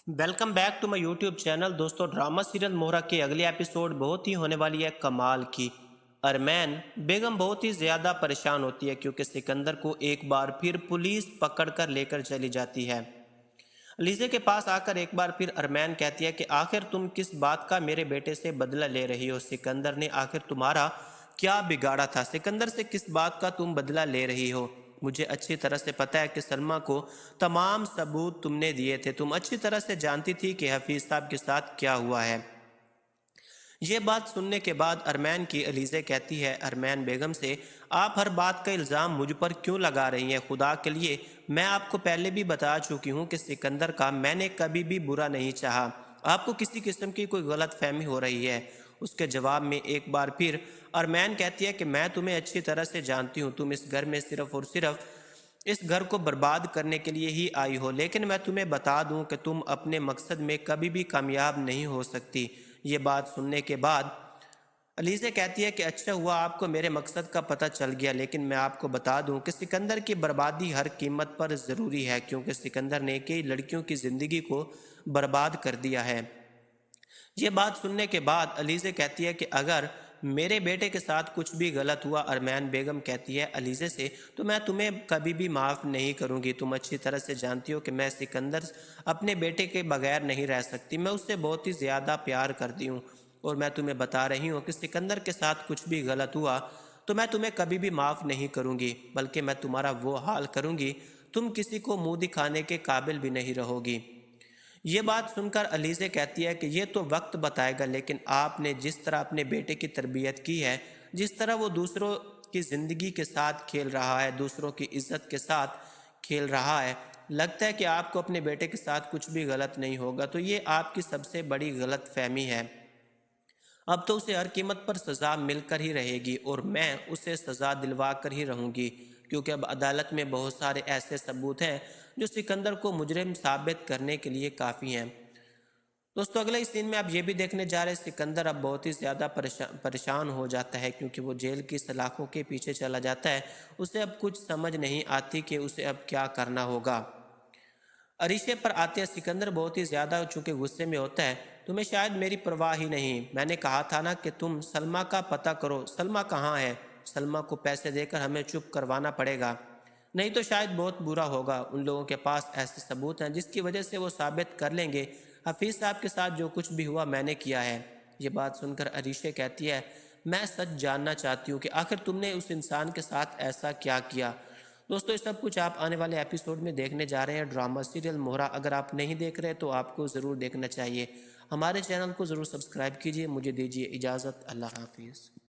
Welcome back to my YouTube channel. दोस्तों, drama serial Mohra के अगले एपिसोड बहुत ही होने वाली है कमाल की। अरमान बेगम बहुत ही ज़्यादा परेशान होती है क्योंकि सिकंदर को एक बार फिर पुलिस पकड़ कर लेकर चली जाती है। लीजे के पास आकर एक बार फिर अरमान कहती है कि आखिर तुम किस बात का मेरे बेटे से बदला ले रही हो। सिकंदर ने आखिर तुम्हारा क्या बिगाड़ा था? सिकंदर से किस बात का तुम बदला ले रही हो? मुझे अच्छी तरह से पता है कि सलमा को तमाम सबूत तुमने दिए थे। तुम अच्छी तरह से जानती थी कि हफीज साहब के साथ क्या हुआ है। ये बात सुनने के बाद अरमान की अलीज़े कहती है अरमान बेगम से, आप हर बात का इल्ज़ाम मुझ पर क्यों लगा रही हैं? खुदा के लिए, मैं आपको पहले भी बता चुकी हूँ कि सिकंदर का मैंने कभी भी बुरा नहीं चाहा। आपको किसी किस्म की कोई गलत फहमी हो रही है। उसके जवाब में एक बार फिर अरमान कहती है कि मैं तुम्हें अच्छी तरह से जानती हूँ। तुम इस घर में सिर्फ और सिर्फ इस घर को बर्बाद करने के लिए ही आई हो, लेकिन मैं तुम्हें बता दूं कि तुम अपने मकसद में कभी भी कामयाब नहीं हो सकती। ये बात सुनने के बाद अलीज़े कहती है कि अच्छा हुआ आपको मेरे मकसद का पता चल गया, लेकिन मैं आपको बता दूं कि सिकंदर की बर्बादी हर कीमत पर ज़रूरी है, क्योंकि सिकंदर ने कई लड़कियों की ज़िंदगी को बर्बाद कर दिया है। ये बात सुनने के बाद अलीज़े कहती है कि अगर मेरे बेटे के साथ कुछ भी गलत हुआ, अरमान बेगम कहती है अलीज़े से, तो मैं तुम्हें कभी भी माफ़ नहीं करूँगी। तुम अच्छी तरह से जानती हो कि मैं सिकंदर अपने बेटे के बगैर नहीं रह सकती। मैं उससे बहुत ही ज़्यादा प्यार करती हूँ और मैं तुम्हें बता रही हूँ कि सिकंदर के साथ कुछ भी गलत हुआ तो मैं तुम्हें कभी भी माफ़ नहीं करूँगी, बल्कि मैं तुम्हारा वो हाल करूँगी, तुम किसी को मुँह दिखाने के काबिल भी नहीं रहोगी। ये बात सुनकर अलीज़े कहती है कि ये तो वक्त बताएगा, लेकिन आपने जिस तरह अपने बेटे की तरबियत की है, जिस तरह वो दूसरों की ज़िंदगी के साथ खेल रहा है, दूसरों की इज्जत के साथ खेल रहा है, लगता है कि आपको अपने बेटे के साथ कुछ भी गलत नहीं होगा। तो ये आपकी सबसे बड़ी गलत फहमी है। अब तो उसे हर कीमत पर सज़ा मिलकर ही रहेगी और मैं उसे सज़ा दिलवा कर ही रहूँगी, क्योंकि अब अदालत में बहुत सारे ऐसे सबूत हैं जो सिकंदर को मुजरिम साबित करने के लिए काफ़ी हैं। दोस्तों, अगले इस सीन में आप ये भी देखने जा रहे हैं सिकंदर अब बहुत ही ज़्यादा परेशान हो जाता है, क्योंकि वो जेल की सलाखों के पीछे चला जाता है। उसे अब कुछ समझ नहीं आती कि उसे अब क्या करना होगा। अरीशे पर आते हैं सिकंदर बहुत ही ज़्यादा चूंकि गुस्से में होता है। तुम्हें शायद मेरी परवाह ही नहीं। मैंने कहा था ना कि तुम सलमा का पता करो। सलमा कहाँ है? सलमा को पैसे देकर हमें चुप करवाना पड़ेगा, नहीं तो शायद बहुत बुरा होगा। उन लोगों के पास ऐसे सबूत हैं जिसकी वजह से वो साबित कर लेंगे हफीज़ साहब के साथ जो कुछ भी हुआ मैंने किया है। ये बात सुनकर अरीशे कहती है, मैं सच जानना चाहती हूँ कि आखिर तुमने उस इंसान के साथ ऐसा क्या किया। दोस्तों, ये सब कुछ आप आने वाले एपिसोड में देखने जा रहे हैं। ड्रामा सीरियल मोहरा अगर आप नहीं देख रहे तो आपको ज़रूर देखना चाहिए। हमारे चैनल को ज़रूर सब्सक्राइब कीजिए। मुझे दीजिए इजाज़त। अल्लाह हाफिज़।